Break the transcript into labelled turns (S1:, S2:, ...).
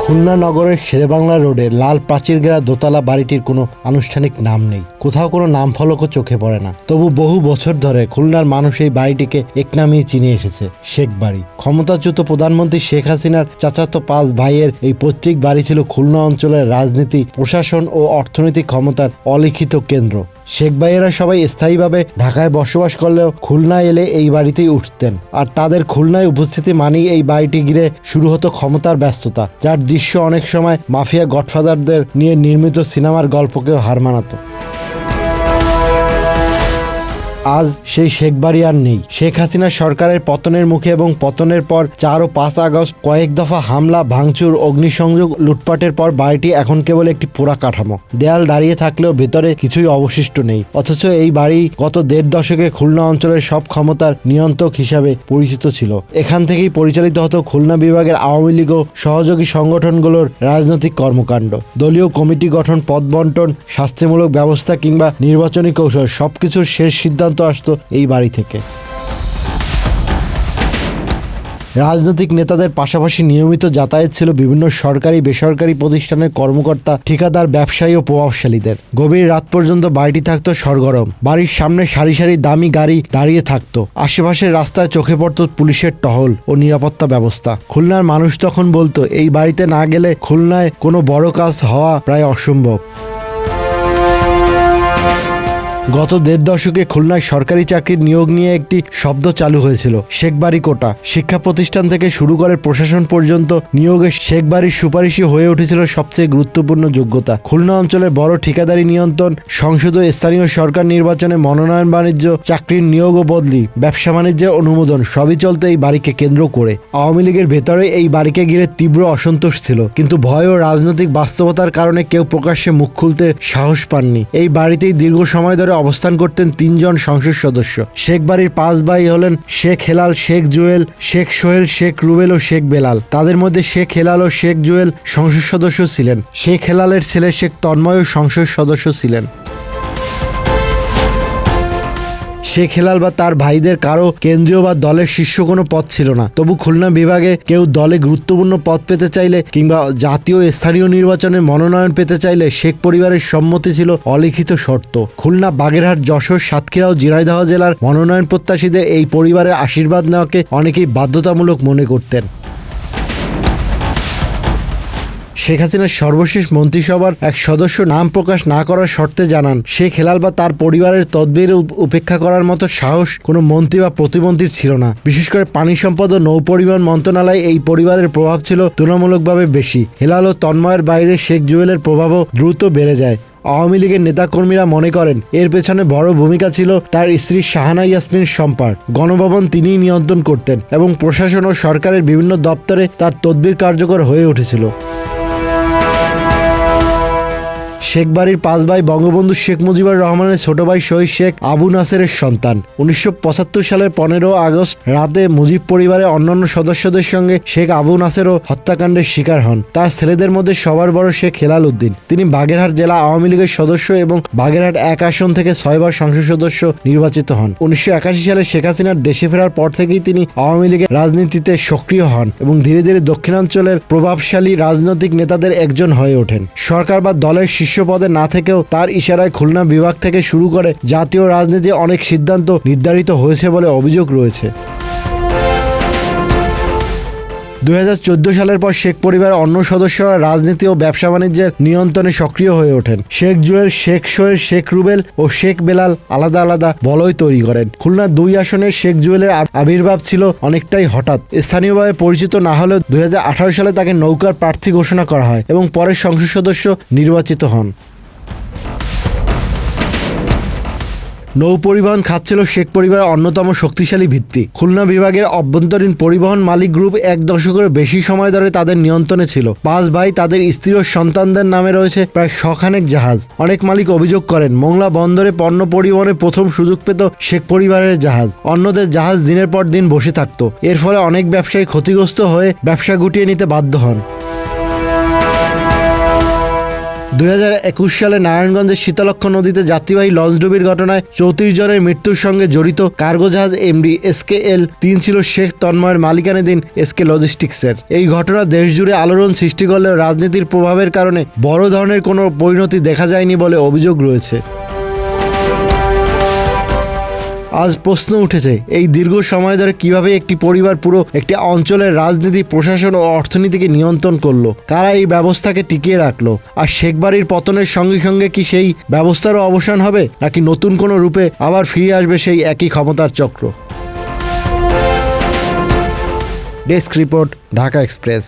S1: খুলনা নগরের শেরেবাংলা রোডে লাল প্রাচীর ঘেরা দোতলা বাড়িটির কোনো আনুষ্ঠানিক নাম নেই, কোথাও কোনো নাম ফলকও চোখে পড়ে না। তবু বহু বছর ধরে খুলনার মানুষ এই বাড়িটিকে এক নামেই চিনে এসেছে, শেখ বাড়ি। ক্ষমতাচ্যুত প্রধানমন্ত্রী শেখ হাসিনার চাচাতো 5 ভাইয়ের এই পৈতৃক বাড়ি ছিল খুলনা অঞ্চলের রাজনীতি, প্রশাসন ও অর্থনৈতিক ক্ষমতার অলিখিত কেন্দ্র। শেখ ভাইয়েরা সবাই স্থায়ীভাবে ঢাকায় বসবাস করলেও খুলনায় এলে এই বাড়িতেই উঠতেন, আর তাদের খুলনায় উপস্থিতি মানেই এই বাড়িটি ঘিরে শুরু হতো ক্ষমতার ব্যস্ততা, যার দৃশ্য অনেক সময় মাফিয়া গডফাদারদের নিয়ে নির্মিত সিনেমার গল্পকেও হার মানাতো। আজ সেই শেখ বাড়ি আর নেই। শেখ হাসিনা সরকারের পতনের মুখে এবং পতনের পর 4 ও 5 আগস্ট কয়েক দফা হামলা, ভাঙচুর, অগ্নিসংযোগ, লুটপাটের পর বাড়িটি এখন কেবল একটি পোড়া কাঠামো। দেয়াল দাঁড়িয়ে থাকলেও ভেতরে কিছুই অবশিষ্ট নেই। অথচ এই বাড়ি গত 1.5 দশকে খুলনা অঞ্চলের সব ক্ষমতার নিয়ন্ত্রক হিসাবে পরিচিত ছিল। এখান থেকেই পরিচালিত হতো খুলনা বিভাগের আওয়ামী লীগ ও সহযোগী সংগঠনগুলোর রাজনৈতিক কর্মকাণ্ড। দলীয় কমিটি গঠন, পদ বন্টন, শাস্তিমূলক ব্যবস্থা কিংবা নির্বাচনী কৌশল, সবকিছুর শেষ সিদ্ধান্ত আসতো এই বাড়ি থেকে। রাজনৈতিক নেতাদের পাশাপাশি নিয়মিত যাতায়াত ছিল বিভিন্ন সরকারি বেসরকারি প্রতিষ্ঠানের কর্মকর্তা, ঠিকাদার, ব্যবসায়ী ও প্রভাবশালীদের। গভীর রাত পর্যন্ত বাড়িটি থাকতো সরগরম। বাড়ির সামনে সারি সারি দামি গাড়ি দাঁড়িয়ে থাকতো। আশেপাশের রাস্তায় চোখে পড়তো পুলিশের টহল ও নিরাপত্তা ব্যবস্থা। খুলনার মানুষ তখন বলতো, এই বাড়িতে না গেলে খুলনায় কোনো বড় কাজ হওয়া প্রায় অসম্ভব। গত 1.5 দশকে খুলনায় সরকারি চাকরির নিয়োগ নিয়ে একটি শব্দ চালু হয়েছিল, শেখ বাড়ি কোটা। শিক্ষা প্রতিষ্ঠান থেকে শুরু করে প্রশাসন পর্যন্ত নিয়োগে শেখ বাড়ির সুপারিশই হয়ে উঠেছিল সবচেয়ে গুরুত্বপূর্ণ যোগ্যতা। খুলনা অঞ্চলে বড় ঠিকাদারি নিয়ন্ত্রণ, সংসদ ও স্থানীয় সরকার নির্বাচনে মনোনয়ন, বাণিজ্য, চাকরির নিয়োগ ও বদলি, ব্যবসা বাণিজ্যের অনুমোদন সবই চলতো এই বাড়িকে কেন্দ্র করে। আওয়ামী লীগের ভেতরে এই বাড়িকে ঘিরে তীব্র অসন্তোষ ছিল, কিন্তু ভয় ও রাজনৈতিক বাস্তবতার কারণে কেউ প্রকাশ্যে মুখ খুলতে সাহস পাননি। এই বাড়িতেই দীর্ঘ সময় ধরে অবস্থান করতেন 3 জন সংসদ সদস্য। শেখ বাড়ির 5 ভাই হলেন শেখ হেলাল, শেখ জুয়েল, শেখ সোহেল, শেখ রুবেল ও শেখ বেলাল। তাদের মধ্যে শেখ হেলাল ও শেখ জুয়েল সংসদ সদস্য ছিলেন। শেখ হেলালের ছেলে শেখ তন্ময় ও সংসদ সদস্য ছিলেন। শেখ হেলাল বা তার ভাইদের কারো কেন্দ্রীয় বা দলের শীর্ষ কোনো পদ ছিল না। তবু খুলনা বিভাগে কেউ দলে গুরুত্বপূর্ণ পদ পেতে চাইলে কিংবা জাতীয় স্থানীয় নির্বাচনে মনোনয়ন পেতে চাইলে শেখ পরিবারের সম্মতি ছিল অলিখিত শর্ত। খুলনা, বাগেরহাট, যশোর, সাতক্ষীরা ও ঝিনাইদহ জেলার মনোনয়ন প্রত্যাশীদের এই পরিবারের আশীর্বাদ নেওয়াকে অনেকেই বাধ্যতামূলক মনে করতেন। শেখ হাসিনার সর্বশেষ মন্ত্রিসভার এক সদস্য নাম প্রকাশ না করার শর্তে জানান, শেখ হেলাল বা তার পরিবারের তদবির উপেক্ষা করার মতো সাহস কোনো মন্ত্রী বা প্রতিমন্ত্রীর ছিল না। বিশেষ করে পানি সম্পদ ও নৌপরিবহন মন্ত্রণালয়ে এই পরিবারের প্রভাব ছিল তুলনামূলকভাবে বেশি। হেলাল ও তন্ময়ের বাইরে শেখ জুয়েলের প্রভাবও দ্রুত বেড়ে যায়। আওয়ামী লীগের নেতাকর্মীরা মনে করেন এর পেছনে বড় ভূমিকা ছিল তার স্ত্রী শাহানা ইয়াসমিন সম্পার। গণভবন তিনিই নিয়ন্ত্রণ করতেন এবং প্রশাসন ও সরকারের বিভিন্ন দপ্তরে তার তদবির কার্যকর হয়ে উঠেছিল। শেখ বাড়ির 5 ভাই বঙ্গবন্ধু শেখ মুজিবুর রহমানের ছোট ভাই শহীদ শেখ আবু নাসেরের সন্তান। 1975 সালের 15 আগস্ট রাতে মুজিব পরিবারের অন্যান্য সদস্যদের সঙ্গে শেখ আবু নাসেরও হত্যাকাণ্ডের শিকার হন। তার ছেলেদের মধ্যে সবার বড় শেখ হেলাল উদ্দিন। তিনি বাগেরহাট জেলা আওয়ামী লীগের সদস্য এবং বাগেরহাট 1 আসন থেকে 6 বার সংসদ সদস্য নির্বাচিত হন। 1981 সালে শেখ হাসিনার দেশে ফেরার পর থেকেই তিনি আওয়ামী লীগের রাজনীতিতে সক্রিয় হন এবং ধীরে ধীরে দক্ষিণাঞ্চলের প্রভাবশালী রাজনৈতিক নেতাদের একজন হয়ে ওঠেন। সরকার বা দলের শীর্ষ পদে না থেকেও তার ইশারায় খুলনা বিভাগ থেকে শুরু করে জাতীয় রাজনীতির অনেক সিদ্ধান্ত নির্ধারিত হয়েছে বলে অভিযোগ রয়েছে। 2014 সালের পর শেখ পরিবারের অন্য সদস্যরা রাজনীতি ও ব্যবসা বাণিজ্যের নিয়ন্ত্রণে সক্রিয় হয়ে ওঠেন। শেখ জুয়েল, শেখ সোহেল, শেখ রুবেল ও শেখ বেলাল আলাদা আলাদা বলয় তৈরি করেন। খুলনা 2 আসনের শেখ জুয়েলের আবির্ভাব ছিল অনেকটাই হঠাৎ। স্থানীয়ভাবে পরিচিত না হলেও 2018 সালে তাকে নৌকার প্রার্থী ঘোষণা করা হয় এবং পরে সংসদ সদস্য নির্বাচিত হন। নৌ পরিবহন খাত ছিল শেখ পরিবারের অন্যতম শক্তিশালী ভিত্তি। খুলনা বিভাগের অভ্যন্তরীণ পরিবহন মালিক গ্রুপ 1 দশকের বেশি সময় ধরে তাদের নিয়ন্ত্রণে ছিল। 5 ভাই, তাদের স্ত্রী ও সন্তানদের নামে রয়েছে প্রায় 100 খানেক জাহাজ। অনেক মালিক অভিযোগ করেন, মোংলা বন্দরে পণ্য পরিবহনে প্রথম সুযোগ পেত শেখ পরিবারের জাহাজ। অন্যদের জাহাজ দিনের পর দিন বসে থাকত। এর ফলে অনেক ব্যবসায়ী ক্ষতিগ্রস্ত হয়ে ব্যবসা গুটিয়ে নিতে বাধ্য হন। 2021 সালে নারায়ণগঞ্জের শীতলক্ষ নদীতে যাত্রীবাহী লঞ্চডুবির ঘটনায় 34 জনের মৃত্যুর সঙ্গে জড়িত কার্গো জাহাজ এমডি SKL-3 ছিল শেখ তন্ময়ের মালিকানাধীন SK লজিস্টিক্সের। এই ঘটনা দেশজুড়ে আলোড়ন সৃষ্টি করলেও রাজনীতির প্রভাবের কারণে বড় ধরনের কোনো পরিণতি দেখা যায়নি বলে অভিযোগ রয়েছে। আজ প্রশ্ন উঠেছে, এই দীর্ঘ সময় ধরে কিভাবে একটি পরিবার পুরো একটি অঞ্চলের রাজনীতি, প্রশাসন ও অর্থনীতিকে নিয়ন্ত্রণ করলো? কারা এই ব্যবস্থাকে টিকিয়ে রাখলো? আর শেখ বাড়ির পতনের সঙ্গে সঙ্গে কি সেই ব্যবস্থারও অবসান হবে, নাকি নতুন কোনো রূপে আবার ফিরে আসবে সেই একই ক্ষমতার চক্র? Desk report, Dhaka express.